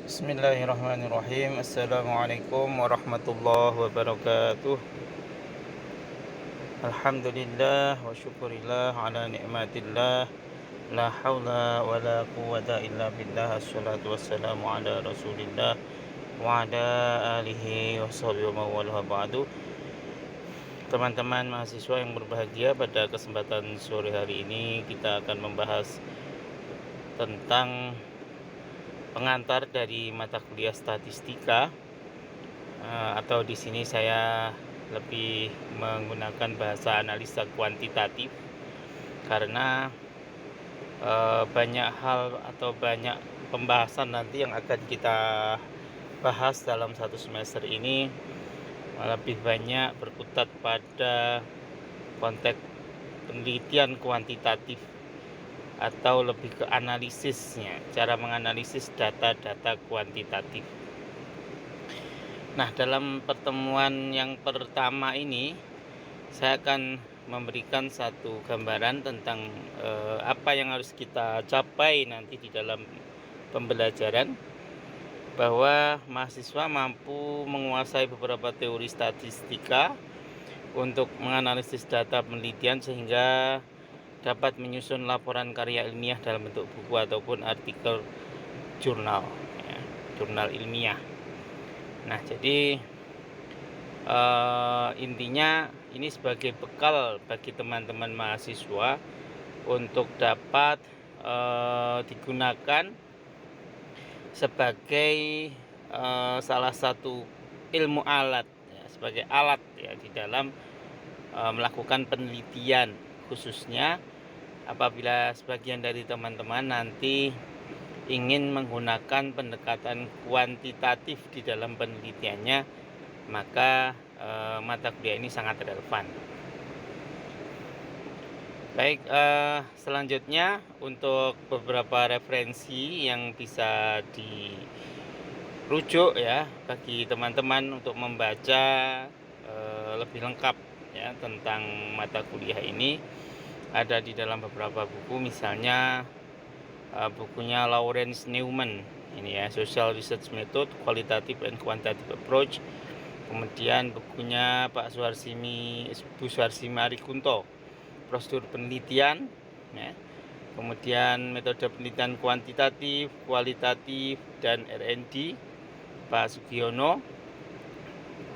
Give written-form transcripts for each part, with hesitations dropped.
Bismillahirrahmanirrahim. Assalamualaikum warahmatullahi wabarakatuh. Alhamdulillah wa syukurillah ala ni'matillah. La hawla wa la quwata illa billah. Assalatu wassalamu ala rasulillah wa ala alihi wa sahbihi wa mawalaha ba'du. Teman-teman mahasiswa yang berbahagia, pada kesempatan sore hari ini kita akan membahas tentang pengantar dari mata kuliah statistika, atau di sini saya lebih menggunakan bahasa analisa kuantitatif karena banyak hal atau banyak pembahasan nanti yang akan kita bahas dalam satu semester ini lebih banyak berkutat pada konteks penelitian kuantitatif atau lebih ke analisisnya, cara menganalisis data-data kuantitatif. Nah, dalam pertemuan yang pertama ini saya akan memberikan satu gambaran tentang apa yang harus kita capai nanti di dalam pembelajaran, bahwa mahasiswa mampu menguasai beberapa teori statistika untuk menganalisis data penelitian sehingga dapat menyusun laporan karya ilmiah dalam bentuk buku ataupun artikel jurnal, ya, jurnal ilmiah. Nah, jadi intinya ini sebagai bekal bagi teman-teman mahasiswa untuk dapat digunakan sebagai salah satu ilmu alat, ya, sebagai alat ya di dalam melakukan penelitian, khususnya apabila sebagian dari teman-teman nanti ingin menggunakan pendekatan kuantitatif di dalam penelitiannya, maka mata kuliah ini sangat relevan. Baik, selanjutnya untuk beberapa referensi yang bisa dirujuk ya bagi teman-teman untuk membaca lebih lengkap ya tentang mata kuliah ini, ada di dalam beberapa buku, misalnya bukunya Lawrence Neumann ini ya, Social Research Method, Qualitative and Quantitative Approach. Kemudian bukunya Pak Bu Suarsimi Arikunto, Prosedur Penelitian ya. Kemudian metode penelitian kuantitatif, kualitatif, dan R&D, Pak Sugiono.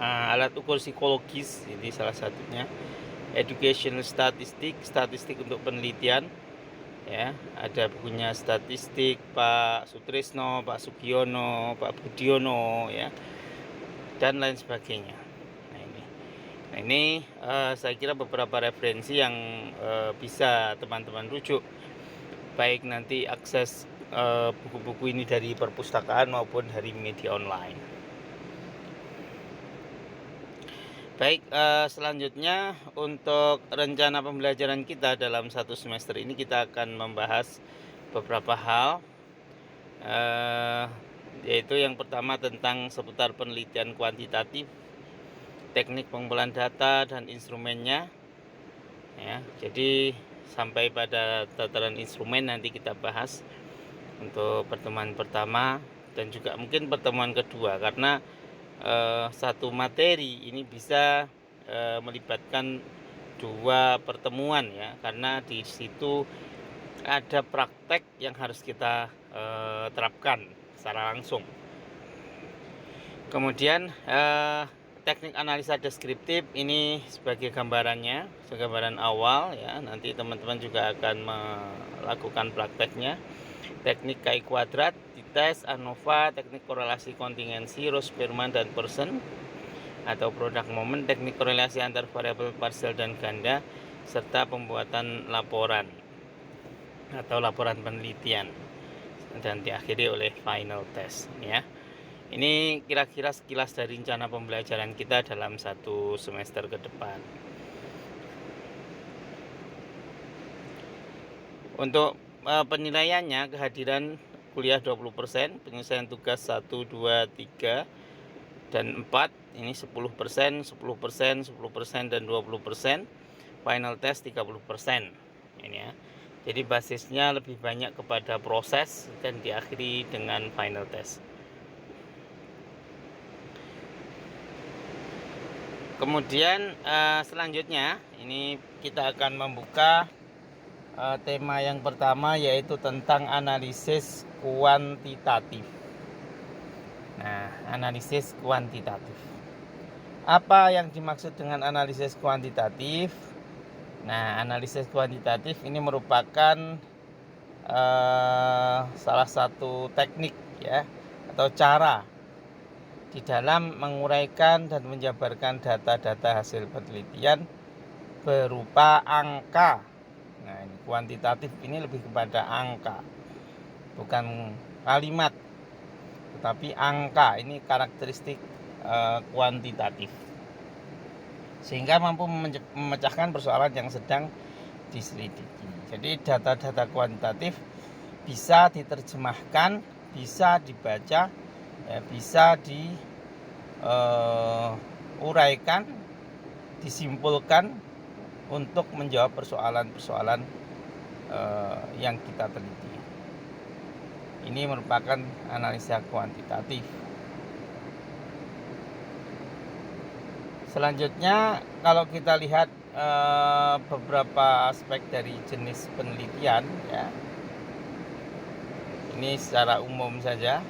Alat ukur psikologis, ini salah satunya. Educational Statistic, statistik untuk penelitian ya, ada bukunya statistik Pak Sutrisno, Pak Sugiono, Pak Budiono ya, dan lain sebagainya. Nah ini saya kira beberapa referensi yang bisa teman-teman rujuk, baik nanti akses buku-buku ini dari perpustakaan maupun dari media online. Baik, selanjutnya untuk rencana pembelajaran kita dalam satu semester ini, kita akan membahas beberapa hal, yaitu yang pertama tentang seputar penelitian kuantitatif, teknik pengumpulan data dan instrumennya ya. Jadi sampai pada tataran instrumen nanti kita bahas untuk pertemuan pertama dan juga mungkin pertemuan kedua, karena satu materi ini bisa melibatkan dua pertemuan ya, karena di situ ada praktek yang harus kita terapkan secara langsung. Kemudian teknik analisa deskriptif ini sebagai gambarannya, gambaran awal ya. Nanti teman-teman juga akan melakukan prakteknya. Teknik Chi kuadrat, t-test, ANOVA, teknik korelasi kontingensi, Ross-Berman dan Pearson atau product moment, teknik korelasi antar variabel parsial dan ganda, serta pembuatan laporan atau laporan penelitian, dan diakhiri oleh final test ya. Ini kira-kira sekilas dari rencana pembelajaran kita dalam satu semester ke depan. Untuk penilaiannya, kehadiran kuliah 20%, penyelesaian tugas 1, 2, 3, dan 4, ini 10%, 10%, 10%, dan 20%. Final test 30%. Ini ya. Jadi basisnya lebih banyak kepada proses dan diakhiri dengan final test. Kemudian selanjutnya ini kita akan membuka tema yang pertama, yaitu tentang analisis kuantitatif. Nah, analisis kuantitatif. Apa yang dimaksud dengan analisis kuantitatif? Nah, analisis kuantitatif ini merupakan salah satu teknik ya, atau cara di dalam menguraikan dan menjabarkan data-data hasil penelitian berupa angka. Nah, ini kuantitatif ini lebih kepada angka, bukan kalimat, tetapi angka. Ini karakteristik kuantitatif, sehingga mampu memecahkan persoalan yang sedang diselidiki. Jadi data-data kuantitatif bisa diterjemahkan, bisa dibaca, bisa diuraikan, disimpulkan untuk menjawab persoalan-persoalan yang kita teliti. Ini merupakan analisa kuantitatif. Selanjutnya, kalau kita lihat beberapa aspek dari jenis penelitian ya, ini secara umum saja.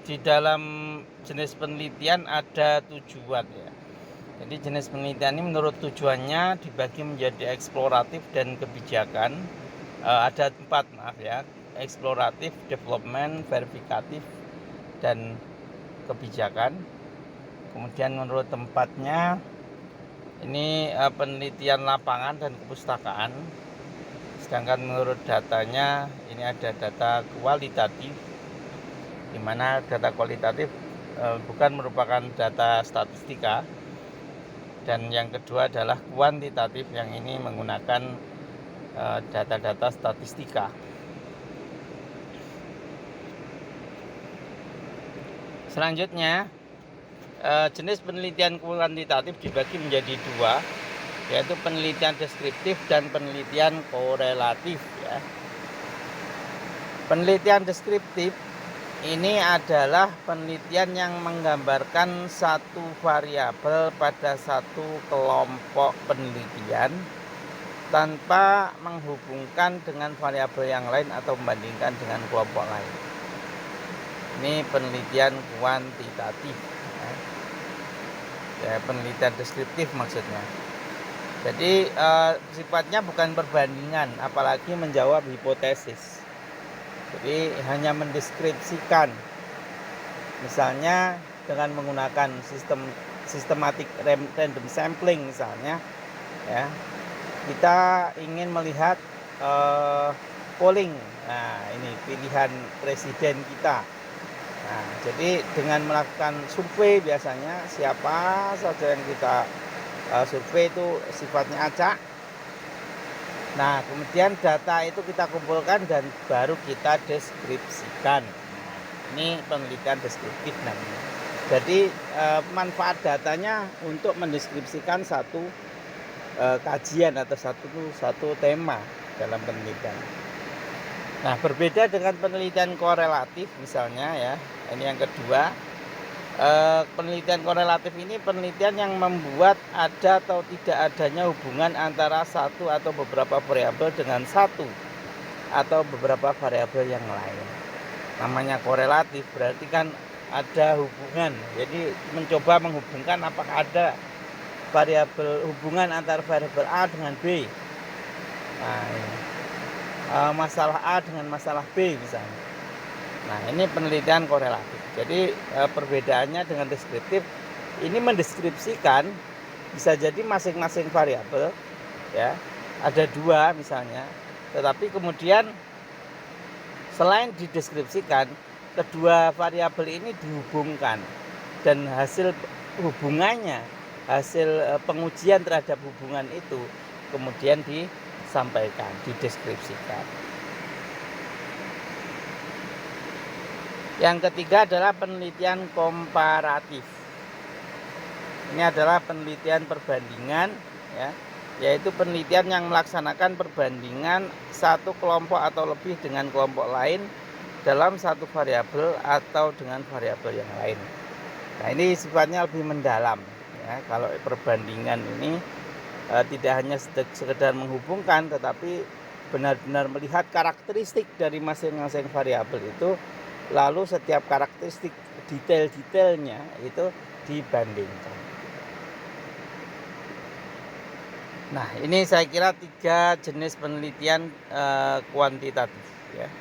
Di dalam jenis penelitian ada tujuan ya. Jadi jenis penelitian ini menurut tujuannya dibagi menjadi eksploratif dan kebijakan. Ada 4, maaf ya, eksploratif, development, verifikatif, dan kebijakan. Kemudian menurut tempatnya ini penelitian lapangan dan kepustakaan. Sedangkan menurut datanya ini ada data kualitatif, di mana data kualitatif bukan merupakan data statistika. Dan yang kedua adalah kuantitatif, yang ini menggunakan data-data statistika. Selanjutnya, jenis penelitian kuantitatif dibagi menjadi 2, yaitu penelitian deskriptif dan penelitian korelatif ya. Penelitian deskriptif ini adalah penelitian yang menggambarkan satu variabel pada satu kelompok penelitian tanpa menghubungkan dengan variabel yang lain atau membandingkan dengan kelompok lain. Ini penelitian kuantitatif ya, penelitian deskriptif maksudnya. Jadi sifatnya bukan perbandingan, apalagi menjawab hipotesis. Jadi hanya mendeskripsikan, misalnya dengan menggunakan sistematik random sampling misalnya ya, kita ingin melihat polling. Nah, ini pilihan presiden kita. Nah, jadi dengan melakukan survei, biasanya siapa saja yang kita survei itu sifatnya acak. Nah, kemudian data itu kita kumpulkan dan baru kita deskripsikan. Nah, ini penelitian deskriptif namanya. Jadi manfaat datanya untuk mendeskripsikan satu kajian atau satu tema dalam penelitian. Nah, berbeda dengan penelitian korelatif misalnya ya. Ini yang kedua. Penelitian korelatif ini penelitian yang membuat ada atau tidak adanya hubungan antara satu atau beberapa variabel dengan satu atau beberapa variabel yang lain. Namanya korelatif berarti kan ada hubungan. Jadi mencoba menghubungkan apakah ada variabel hubungan antara variabel A dengan B. Nah, ini. Masalah A dengan masalah B misalnya. Nah, ini penelitian korelatif. Jadi perbedaannya dengan deskriptif, ini mendeskripsikan bisa jadi masing-masing variabel ya, ada 2 misalnya, tetapi kemudian selain dideskripsikan, kedua variabel ini dihubungkan dan hasil hubungannya, hasil pengujian terhadap hubungan itu kemudian disampaikan, dideskripsikan. Yang ketiga adalah penelitian komparatif. Ini adalah penelitian perbandingan ya, yaitu penelitian yang melaksanakan perbandingan satu kelompok atau lebih dengan kelompok lain dalam satu variabel atau dengan variabel yang lain. Nah, ini sifatnya lebih mendalam ya. Kalau perbandingan ini tidak hanya sekedar menghubungkan, tetapi benar-benar melihat karakteristik dari masing-masing variabel itu, lalu setiap karakteristik detail-detailnya itu dibandingkan. Nah, ini saya kira 3 jenis penelitian kuantitatif ya.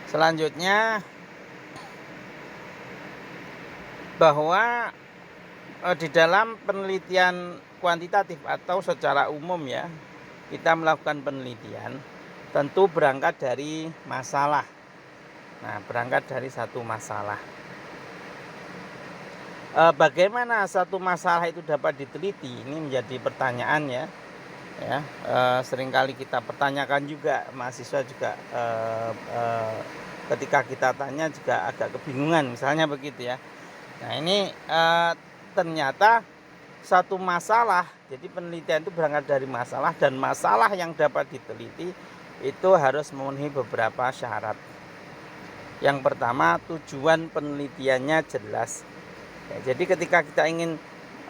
Selanjutnya bahwa di dalam penelitian kuantitatif atau secara umum ya, kita melakukan penelitian tentu berangkat dari masalah. Nah, berangkat dari satu masalah. Bagaimana satu masalah itu dapat diteliti? Ini menjadi pertanyaan ya. Seringkali kita pertanyakan juga, mahasiswa juga ketika kita tanya juga agak kebingungan, misalnya begitu ya. Nah, ini ternyata satu masalah, jadi penelitian itu berangkat dari masalah, dan masalah yang dapat diteliti itu harus memenuhi beberapa syarat. Yang pertama, tujuan penelitiannya jelas ya. Jadi ketika kita ingin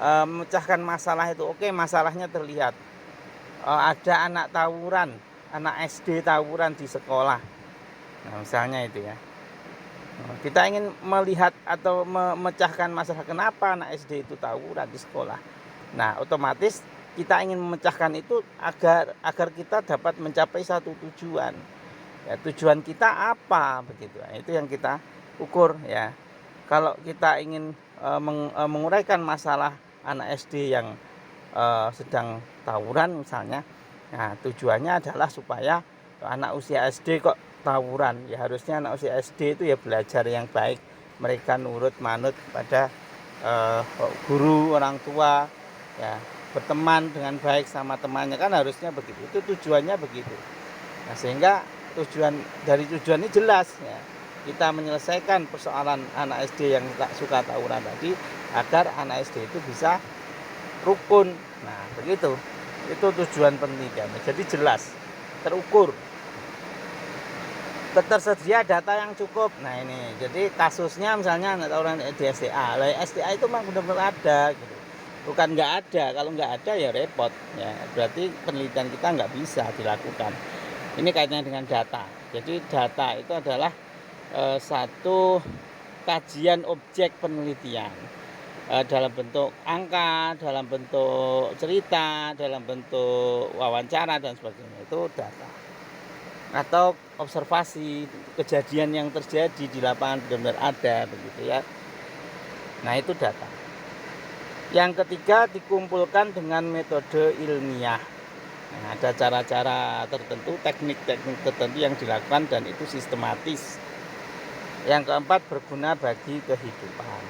memecahkan masalah itu, oke, masalahnya terlihat, ada anak tawuran, anak SD tawuran di sekolah, nah misalnya itu ya. Kita ingin melihat atau memecahkan masalah kenapa anak SD itu tawuran di sekolah. Nah, otomatis kita ingin memecahkan itu agar kita dapat mencapai satu tujuan. Ya, tujuan kita apa begitu. Nah, itu yang kita ukur ya. Kalau kita ingin menguraikan masalah anak SD yang sedang tawuran misalnya, nah tujuannya adalah supaya anak usia SD kok tawuran, ya harusnya anak usia SD itu ya belajar yang baik, mereka nurut manut pada guru, orang tua ya, berteman dengan baik sama temannya, kan harusnya begitu. Itu tujuannya begitu. Nah, sehingga dari tujuan ini jelas ya, kita menyelesaikan persoalan anak SD yang tak suka tawuran tadi agar anak SD itu bisa rukun. Nah, begitu. Itu tujuan penelitian. Jadi jelas, terukur, tersedia data yang cukup. Nah, ini jadi kasusnya misalnya anak tawuran di STA. Lah STA itu memang benar-benar ada gitu. Bukan nggak ada. Kalau nggak ada ya repot ya. Berarti penelitian kita nggak bisa dilakukan. Ini kaitannya dengan data. Jadi data itu adalah satu kajian objek penelitian dalam bentuk angka, dalam bentuk cerita, dalam bentuk wawancara dan sebagainya. Itu data. Atau observasi kejadian yang terjadi di lapangan benar-benar ada begitu ya. Nah, itu data. Yang ketiga, dikumpulkan dengan metode ilmiah. Nah, ada cara-cara tertentu, teknik-teknik tertentu yang dilakukan dan itu sistematis. Yang keempat, berguna bagi kehidupan.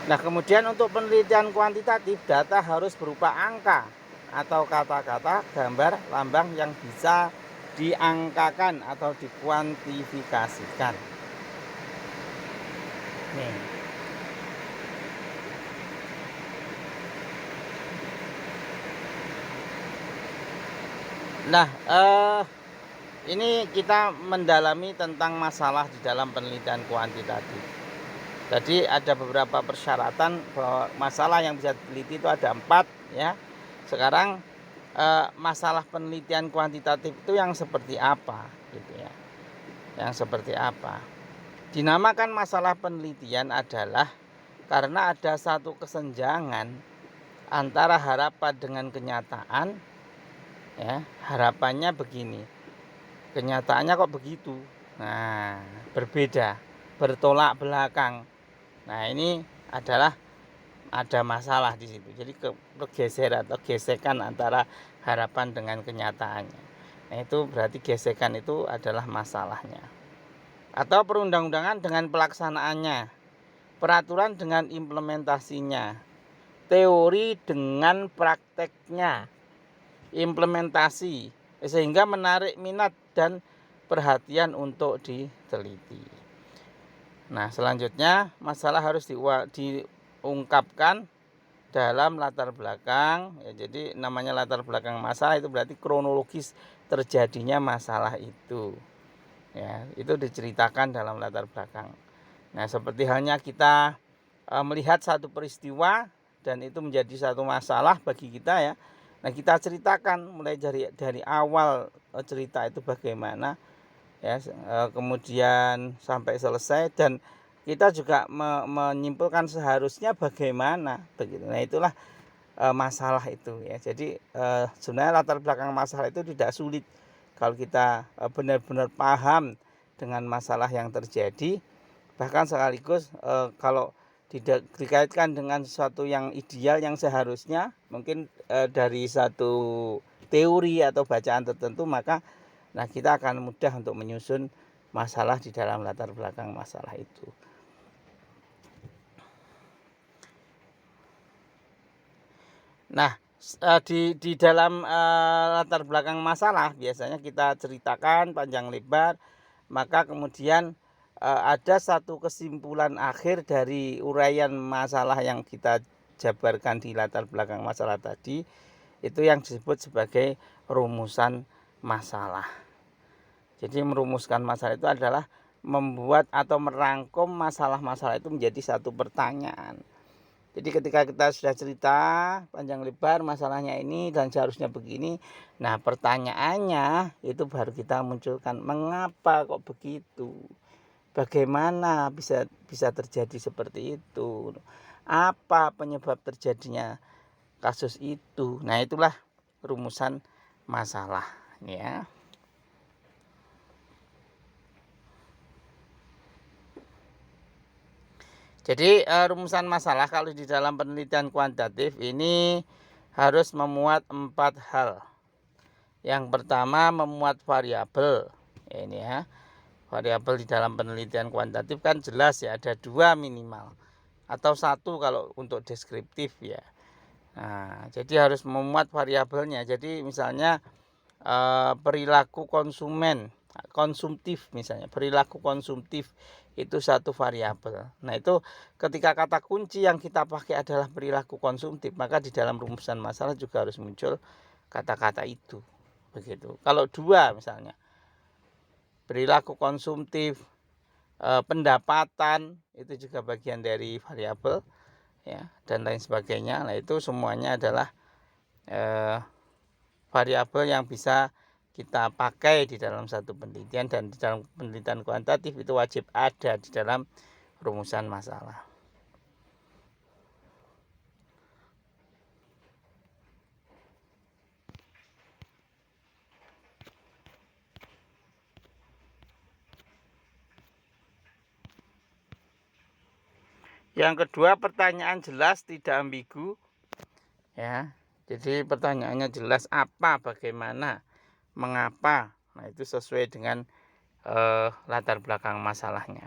Nah, kemudian untuk penelitian kuantitatif, data harus berupa angka atau kata-kata, gambar, lambang yang bisa diangkakan atau dikuantifikasikan. Nih. Nah, ini kita mendalami tentang masalah di dalam penelitian kuantitatif. Jadi ada beberapa persyaratan bahwa masalah yang bisa diteliti itu ada 4 ya. Sekarang masalah penelitian kuantitatif itu yang seperti apa gitu ya. Yang seperti apa? Dinamakan masalah penelitian adalah karena ada satu kesenjangan antara harapan dengan kenyataan ya. Harapannya begini, kenyataannya kok begitu. Nah, berbeda, bertolak belakang. Nah, ini adalah ada masalah di situ. Jadi pergeseran atau gesekan antara harapan dengan kenyataannya. Nah, itu berarti gesekan itu adalah masalahnya. Atau perundang-undangan dengan pelaksanaannya, peraturan dengan implementasinya, teori dengan prakteknya, implementasi, sehingga menarik minat dan perhatian untuk diteliti. Nah, selanjutnya masalah harus diungkapkan dalam latar belakang ya. Jadi namanya latar belakang masalah itu berarti kronologis terjadinya masalah itu. ya, itu diceritakan dalam latar belakang. Nah, seperti halnya kita melihat satu peristiwa dan itu menjadi satu masalah bagi kita ya. Nah, kita ceritakan mulai dari awal cerita itu bagaimana ya, kemudian sampai selesai, dan kita juga menyimpulkan seharusnya bagaimana begitu. Nah, itulah masalah itu ya. Jadi sebenarnya latar belakang masalah itu tidak sulit kalau kita benar-benar paham dengan masalah yang terjadi. Bahkan sekaligus kalau tidak dikaitkan dengan sesuatu yang ideal yang seharusnya mungkin dari satu teori atau bacaan tertentu, maka nah kita akan mudah untuk menyusun masalah di dalam latar belakang masalah itu. Nah, di dalam latar belakang masalah biasanya kita ceritakan panjang lebar, maka kemudian ada satu kesimpulan akhir dari uraian masalah yang kita jabarkan di latar belakang masalah tadi, itu yang disebut sebagai rumusan masalah. Jadi merumuskan masalah itu adalah membuat atau merangkum masalah-masalah itu menjadi satu pertanyaan. Jadi ketika kita sudah cerita panjang lebar masalahnya ini dan seharusnya begini, nah pertanyaannya itu baru kita munculkan, mengapa kok begitu? Bagaimana bisa terjadi seperti itu? Apa penyebab terjadinya kasus itu? Nah, itulah rumusan masalah ya. Jadi rumusan masalah kalau di dalam penelitian kuantitatif ini harus memuat 4 hal. Yang pertama memuat variabel. Ini ya. Variabel di dalam penelitian kuantitatif kan jelas ya, ada 2 minimal atau 1 kalau untuk deskriptif ya. Nah, jadi harus memuat variabelnya. Jadi misalnya perilaku konsumtif misalnya, perilaku konsumtif itu satu variabel. Nah, itu ketika kata kunci yang kita pakai adalah perilaku konsumtif, maka di dalam rumusan masalah juga harus muncul kata-kata itu. Begitu. Kalau 2 misalnya, perilaku konsumtif, pendapatan itu juga bagian dari variabel ya, dan lain sebagainya. Nah, itu semuanya adalah variabel yang bisa kita pakai di dalam satu penelitian, dan di dalam penelitian kuantitatif itu wajib ada di dalam rumusan masalah. Yang kedua, pertanyaan jelas tidak ambigu ya. Jadi pertanyaannya jelas, apa, bagaimana, mengapa. Nah, itu sesuai dengan latar belakang masalahnya.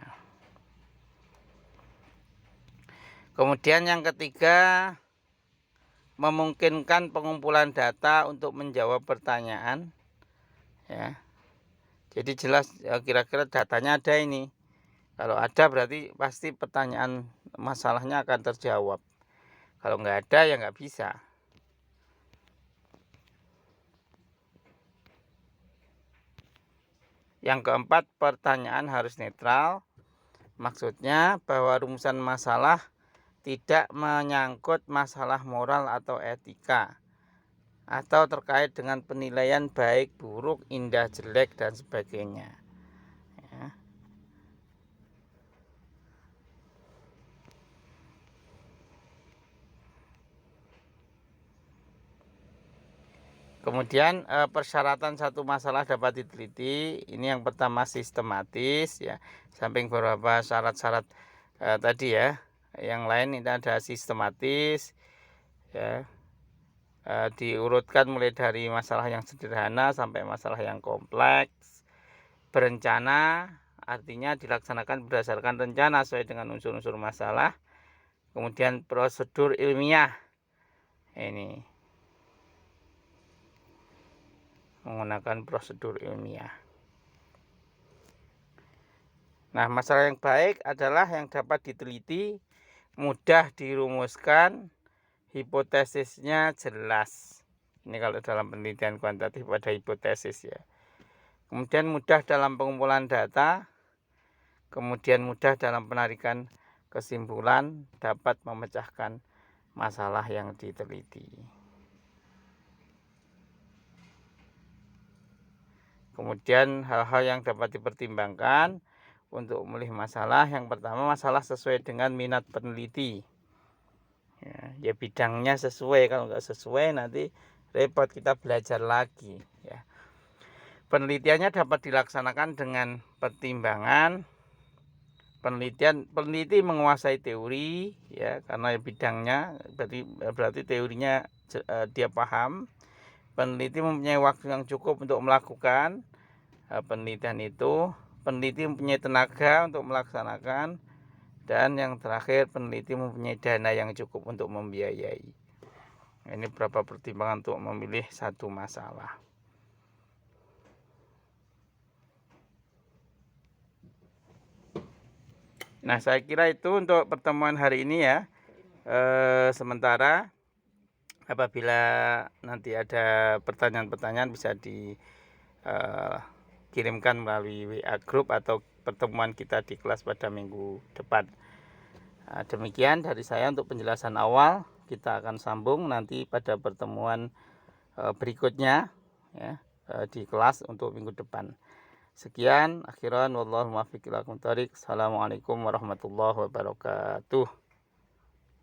Kemudian yang ketiga, memungkinkan pengumpulan data untuk menjawab pertanyaan ya. Jadi jelas kira-kira datanya ada ini. Kalau ada berarti pasti pertanyaan masalahnya akan terjawab. Kalau nggak ada ya nggak bisa. Yang keempat, pertanyaan harus netral. Maksudnya bahwa rumusan masalah tidak menyangkut masalah moral atau etika, atau terkait dengan penilaian baik, buruk, indah, jelek, dan sebagainya ya. Kemudian persyaratan satu masalah dapat diteliti. Ini yang pertama sistematis ya. Samping beberapa syarat-syarat tadi ya, yang lain ini ada sistematis ya. Diurutkan mulai dari masalah yang sederhana sampai masalah yang kompleks. Berencana artinya dilaksanakan berdasarkan rencana sesuai dengan unsur-unsur masalah. Kemudian prosedur ilmiah, ini menggunakan prosedur ilmiah. Nah, masalah yang baik adalah yang dapat diteliti, mudah dirumuskan, hipotesisnya jelas. Ini kalau dalam penelitian kuantitatif ada hipotesis ya. Kemudian mudah dalam pengumpulan data, kemudian mudah dalam penarikan kesimpulan, dapat memecahkan masalah yang diteliti. Kemudian hal-hal yang dapat dipertimbangkan untuk memilih masalah, yang pertama masalah sesuai dengan minat peneliti. Ya bidangnya sesuai, kalau nggak sesuai nanti repot, kita belajar lagi. Ya. Penelitiannya dapat dilaksanakan dengan pertimbangan. Peneliti menguasai teori, ya, karena bidangnya berarti teorinya dia paham. Peneliti mempunyai waktu yang cukup untuk melakukan penelitian itu. Peneliti mempunyai tenaga untuk melaksanakan, dan yang terakhir peneliti mempunyai dana yang cukup untuk membiayai. Ini beberapa pertimbangan untuk memilih satu masalah. Nah, saya kira itu untuk pertemuan hari ini ya. Sementara apabila nanti ada pertanyaan-pertanyaan bisa dikirimkan melalui WA Group atau pertemuan kita di kelas pada minggu depan. Demikian dari saya untuk penjelasan awal. Kita akan sambung nanti pada pertemuan berikutnya ya, di kelas untuk minggu depan. Sekian, akhiran wallahu muwaffiq ila aqwamit thoriq. Assalamualaikum warahmatullahi wabarakatuh.